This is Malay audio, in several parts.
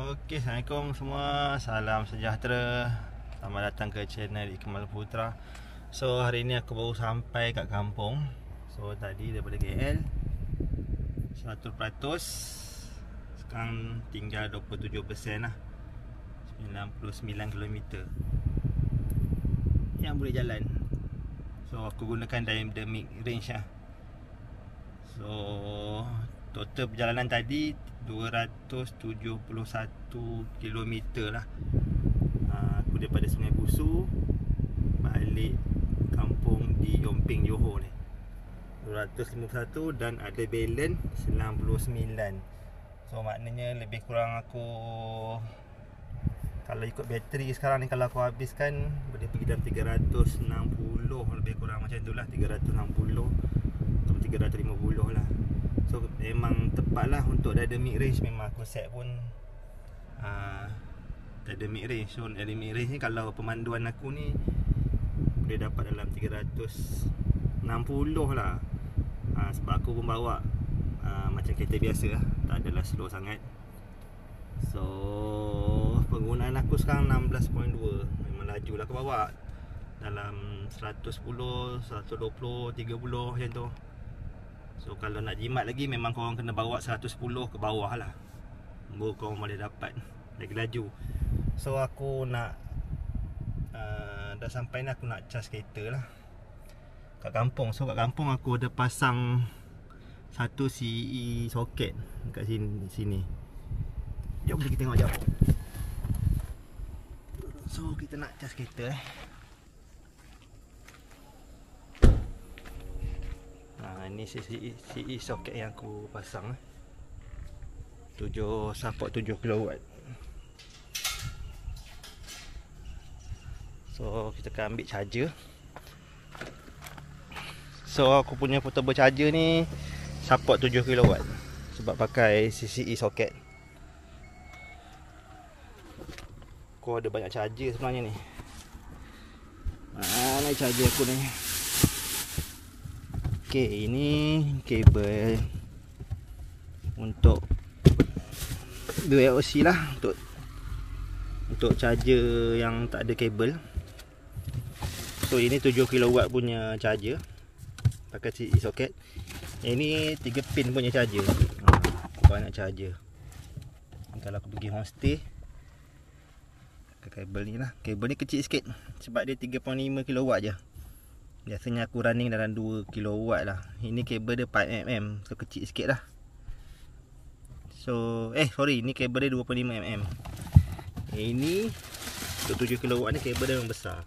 Okey, Assalamualaikum semua. Salam sejahtera. Selamat datang ke channel Ikmal Putra. So, hari ni aku baru sampai kat kampung. So, tadi daripada KL 100%. Sekarang tinggal 27% lah. 99 km yang boleh jalan. So, aku gunakan dynamic range lah. So, total perjalanan tadi 271 km lah. Aku daripada Sungai Busu balik kampung di Yomping, Johor ni 251 dan ada balance 99. So maknanya lebih kurang aku, kalau ikut bateri sekarang ni, kalau aku habiskan boleh pergi dalam 360 lebih kurang macam tu lah. 360 atau 350 lah. So memang tepat lah untuk dynamic range. Memang aku set pun dynamic range. So dynamic range ni kalau pemanduan aku ni boleh dapat dalam 360 lah. Sebab aku pun bawa macam kereta biasa lah, tak adalah slow sangat. So penggunaan aku sekarang 16.2. Memang laju lah aku bawa dalam 110, 120, 30 macam tu. So kalau nak jimat lagi memang korang kena bawa 110 ke bawah lah, baru korang boleh dapat lagi laju. So aku nak dah sampai ni, aku nak charge kereta lah kat kampung. So kat kampung aku ada pasang satu CE socket kat sini. Jom kita tengok jap. So kita nak charge kereta Ini CE socket yang aku pasang support 7 kW. So kita akan ambil charger. So aku punya portable charger ni support 7 kW sebab pakai CE socket. Aku ada banyak charger sebenarnya ni. Mana charger aku ni? Okay, ini kabel untuk USB lah, untuk charger yang tak ada kabel. So ini 7 kW punya charger pakai CE socket. Ini 3 pin punya charger. Banyak charger. Kalau aku pergi homestay, kabel ni lah. Kabel ni kecil sikit sebab dia 3.5 kW je. Biasanya aku running dalam 2 kW lah. Ini kabel dia 4mm, so kecil sikit lah. So sorry, ni kabel dia 2.5mm. Ini untuk 7 kW ni kabel dia yang besar.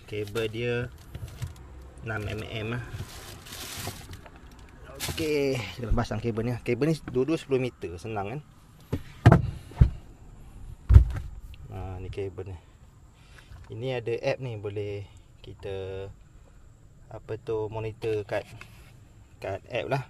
Kabel dia 6mm lah. Okey, kita pasang kabel ni. Kabel ni dua-dua 10 meter, senang kan. Ni kabel ni. Ini ada app ni, boleh kita monitor kat app lah.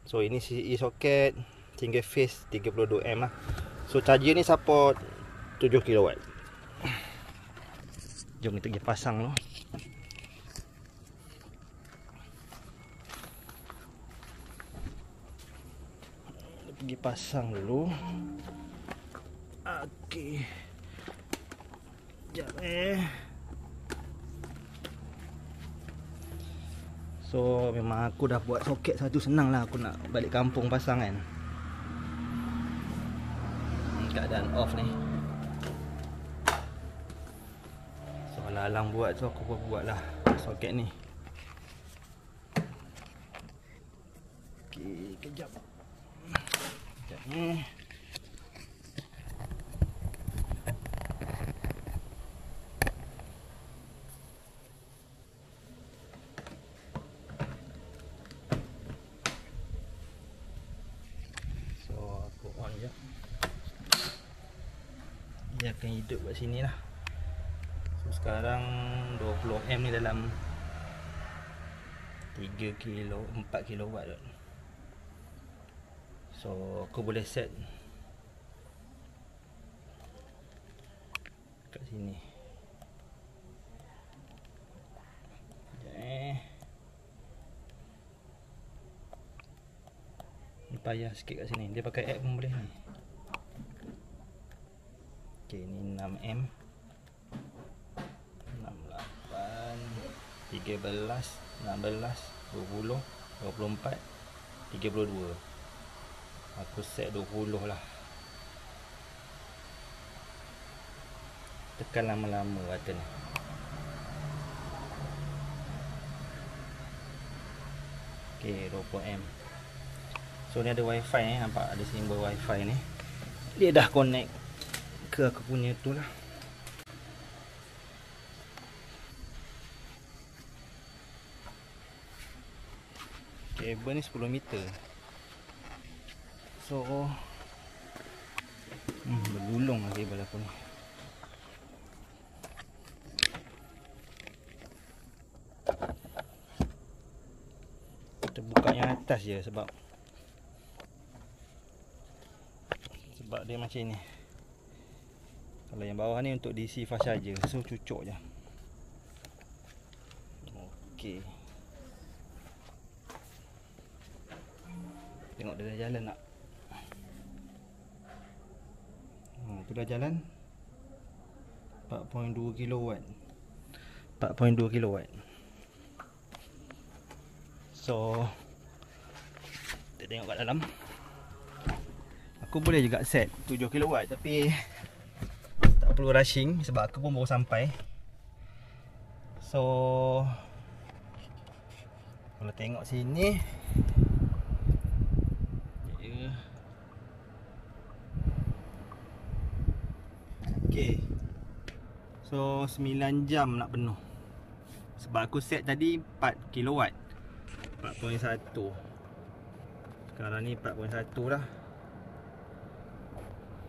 So ini CE socket single phase 32M lah. So charger ni support 7 kW. Jom kita pergi pasang dulu. Pergi pasang dulu. Okey. Sekejap So memang aku dah buat soket satu, senang lah aku nak balik kampung pasang kan. Keadaan off ni. So alang-alang buat, so aku pun buat lah soket ni. Okey, kejap ni. Dia akan hidup kat sini lah. So sekarang 20M ni dalam 4 kW dah. So aku boleh set kat sini. Ni payah sikit kat sini. Dia pakai app pun boleh ni. Okay, ni 6M 68 13 16 20 24 32. Aku set 20 lah. Tekan lama-lama button. Okay, 20M. So ni ada wifi ni, nampak ada simbol wifi ni. Dia dah connect ke aku punya tu lah. Kabel ni 10 meter. So bergulung lah kabel aku ni. Kita buka yang atas je sebab dia macam ni. Kalau yang bawah ni untuk DC fast charger, so cucuk je. Okey. Tengok dia dah jalan tak? Tu dah jalan 4.2 kW. 4.2 kW. So kita tengok kat dalam. Aku boleh juga set 7 kW, tapi tak perlu rushing sebab aku pun baru sampai. So kalau tengok sini, okay. So 9 jam nak penuh. Sebab aku set tadi 4 kW 4.1. Sekarang ni 4.1 dah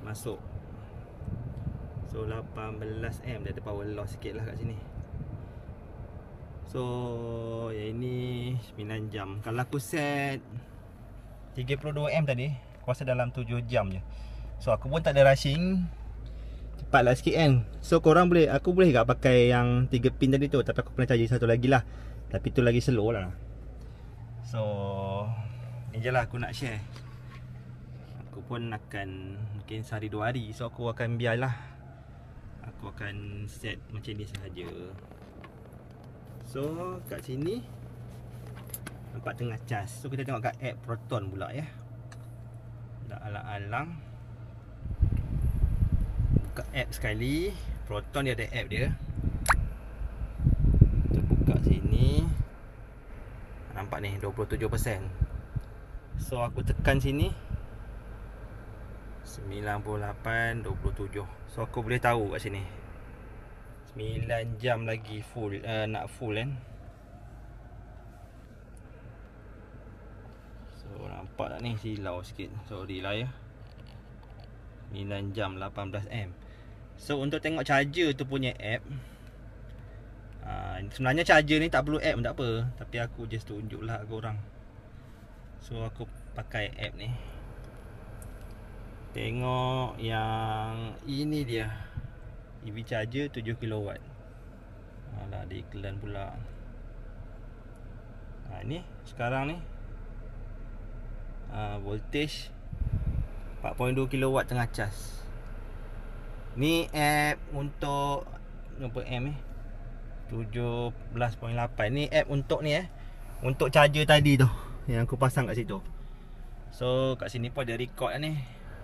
masuk. So 18M. Dia ada power loss sikit lah kat sini. So yang ini 9 jam. Kalau aku set 32M tadi, aku rasa dalam 7 jam je. So aku pun tak ada rushing, cepatlah sikit kan. So korang boleh, aku boleh tak pakai yang 3 pin tadi tu, tapi aku kena charge satu lagi lah. Tapi tu lagi slow lah. So ni je lah aku nak share. Aku pun akan mungkin sehari 2 hari. So aku akan biarlah, aku akan set macam ni sahaja. So kat sini nampak tengah cas. So kita tengok kat app Proton pula ya. Dah alang-alang. Buka app sekali. Proton dia ada app dia. Kita buka sini. Nampak ni 27%. So aku tekan sini 98, 27. So aku boleh tahu kat sini 9 jam lagi full, nak full kan. So nampak tak ni, silau sikit, sorry lah ya. 9 jam 18M. So untuk tengok charger tu punya app, sebenarnya charger ni tak perlu app pun tak apa, tapi aku just tunjuk lah korang. So aku pakai app ni. Tengok yang ini dia, EV charger 7 kW. Alah, ada iklan pula. Ni sekarang ni voltage 4.2 kW tengah cas. Ni app untuk berapa M ni? 17.8. Ni app untuk ni untuk charger tadi tu yang aku pasang kat situ. So kat sini pun ada record ni,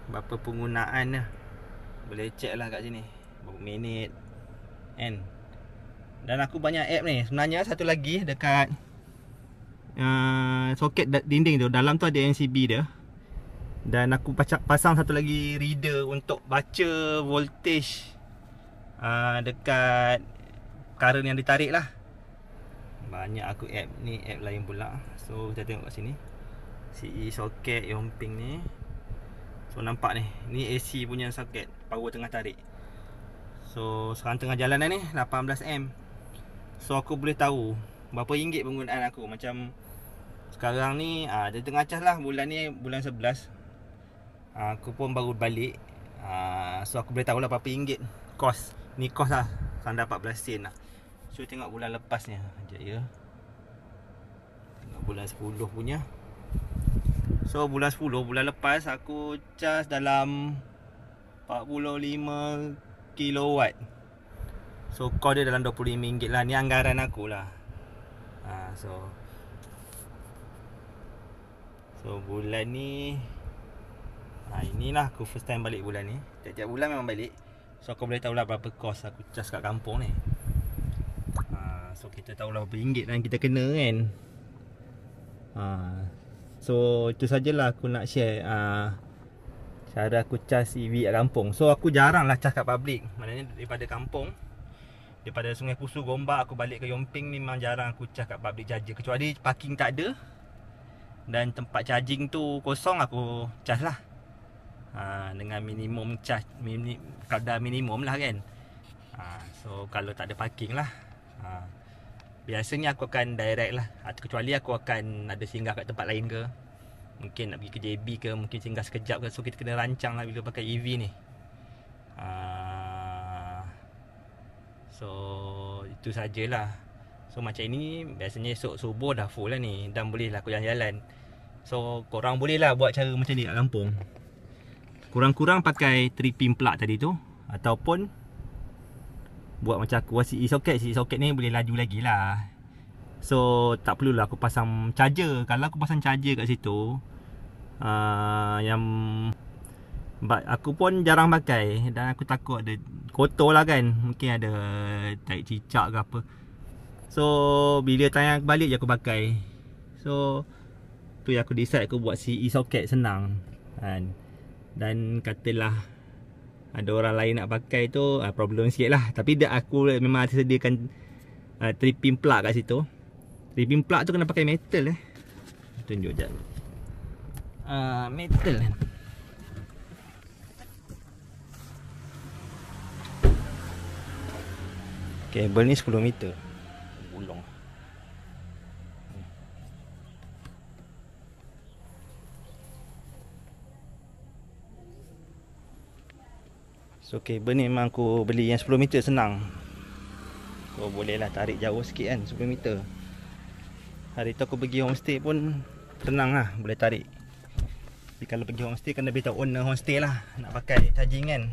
berapa penggunaan lah. Boleh check lah kat sini berapa minit kan. Dan aku banyak app ni. Sebenarnya satu lagi dekat soket dinding tu, dalam tu ada NCB dia. Dan aku pasang satu lagi reader untuk baca voltage dekat current yang ditarik lah. Banyak aku app ni, app lain pula. So kita tengok kat sini CE soket Yongping ni. So nampak ni, ni AC punya soket, power tengah tarik. So sekarang tengah jalan dah ni 18M. So aku boleh tahu berapa ringgit penggunaan aku. Macam sekarang ni dia tengah cas lah, bulan ni bulan 11. Aku pun baru balik. So aku boleh tahu lah berapa ringgit kos. Ni kos lah, standar 14 sen lah. So tengok bulan lepasnya. Sekejap ya. Tengok bulan 10 punya. So bulan 10, bulan lepas aku cas dalam 45 kilowatt. So kos dia dalam RM25 lah. Ni anggaran aku lah. So bulan ni inilah aku first time balik bulan ni. Tiap-tiap bulan memang balik. So aku boleh tahulah berapa kos aku cas kat kampung ni. So kita tahulah berapa ringgit yang kita kena kan. So itu sajalah aku nak share cara aku cas EV kat kampung. So aku jarang lah cas kat public. Maknanya daripada kampung, daripada Sungai Pusu, Gombak, aku balik ke Yomping ni memang jarang aku cas kat public charger. Kecuali parking tak ada dan tempat charging tu kosong, aku cas lah dengan minimum charge, kadar minimum lah kan. So kalau tak ada parking lah, biasanya aku akan direct lah. Kecuali aku akan ada singgah kat tempat lain ke, mungkin nak pergi ke JB ke, mungkin singgah sekejap ke. So kita kena rancang lah bila pakai EV ni. So itu sajalah. So macam ini biasanya esok subuh dah full lah ni, dan boleh lah aku jalan-jalan. So korang boleh lah buat cara macam ni kat kampung. Kurang-kurang pakai 3-pin plug tadi tu, ataupun buat macam aku, CE socket. CE socket ni boleh laju lagi lah. So tak perlulah aku pasang charger. Kalau aku pasang charger kat situ, yang aku pun jarang pakai, dan aku takut ada kotor lah kan. Mungkin ada tarik cicak ke apa. So bila tayang balik je aku pakai. So tu yang aku decide aku buat CE socket, senang kan. Dan katalah ada orang lain nak pakai tu, problem sikit lah. Tapi aku memang ada sediakan 3-pin plug kat situ. 3-pin plug tu kena pakai metal tunjuk sekejap. Metal kan. Kabel ni 10 meter. Ulong. So kabel ni memang aku beli yang 10 meter, senang. So boleh lah tarik jauh sikit kan, 10 meter. Hari tu aku pergi homestay pun senang lah, boleh tarik. Tapi kalau pergi homestay kena beritahu owner homestay lah nak pakai charging kan,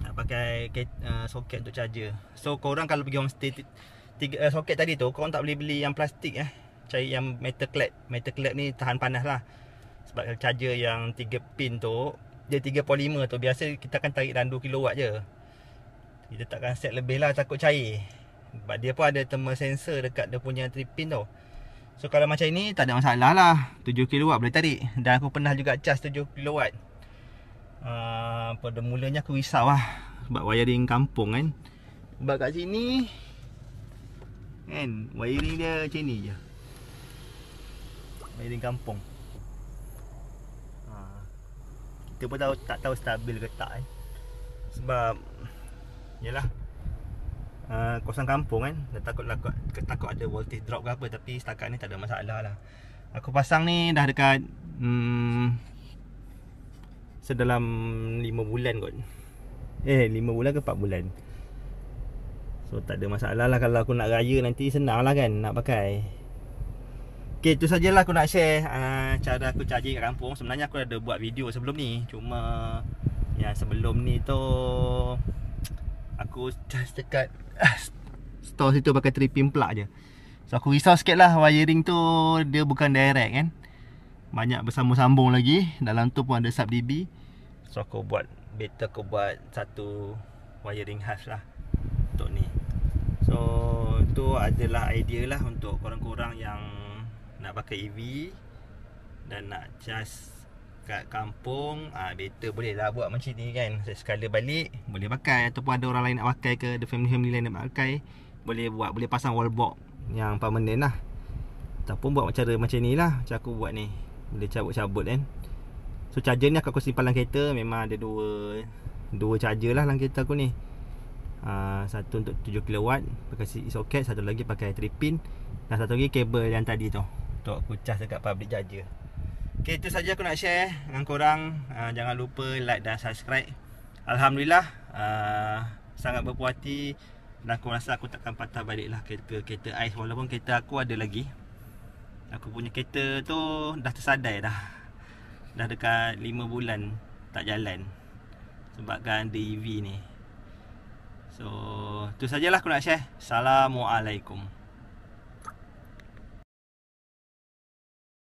nak pakai soket untuk charger. So korang kalau pergi homestay, soket tadi tu korang tak boleh beli yang plastik cari yang metal clad. Metal clad ni tahan panas lah. Sebab kalau charger yang 3 pin tu, dia 3.5 tu, biasa kita akan tarik dalam 2 kW je. Kita takkan set lebih lah, takut cair. Sebab dia pun ada thermal sensor dekat dia punya 3 pin tu. So kalau macam ni tak ada masalah lah, 7 kW boleh tarik. Dan aku pernah juga cas 7 kW. Pada mulanya aku risau lah sebab wiring kampung kan. Sebab kat sini kan wiring dia macam ni je, wiring kampung. Kita pun tak tahu stabil ke tak sebab yalah kawasan kampung kan, takut ada voltage drop ke apa. Tapi setakat ni tak ada masalah lah. Aku pasang ni dah dekat sedalam 5 bulan kot. 5 bulan ke 4 bulan. So tak ada masalah lah. Kalau aku nak raya nanti senang lah kan nak pakai. Okay, itu sajalah aku nak share cara aku charging kat kampung. Sebenarnya aku ada buat video sebelum ni, cuma yang sebelum ni tu aku charge dekat store situ pakai 3-pin plug je. So aku risau sikit lah, wiring tu dia bukan direct kan, banyak bersambung-sambung lagi. Dalam tu pun ada sub dB. So aku buat, better aku buat satu wiring khas lah untuk ni. So tu adalah idea lah untuk korang-korang yang nak pakai EV dan nak charge kat kampung. Better boleh lah buat macam ni kan. Sekali balik boleh pakai, ataupun ada orang lain nak pakai ke, ada family lain nak pakai, boleh buat, boleh pasang wall box yang permanent lah. Ataupun buat cara macam ni lah, macam aku buat ni, boleh cabut-cabut kan. So charger ni aku simpan dalam kereta. Memang ada dua charger lah dalam kereta aku ni. Satu untuk 7 kW pakai CE socket, satu lagi pakai 3 pin, dan satu lagi kabel yang tadi tu untuk aku charge dekat public charger. Okay, itu saja aku nak share dengan korang. Jangan lupa like dan subscribe. Alhamdulillah, sangat berpuas hati. Dan aku rasa aku takkan patah balik lah ke kereta ais. Walaupun kereta aku ada lagi, aku punya kereta tu dah tersadai dah dekat 5 bulan tak jalan sebabkan ada EV ni. So tu sajalah aku nak share. Assalamualaikum.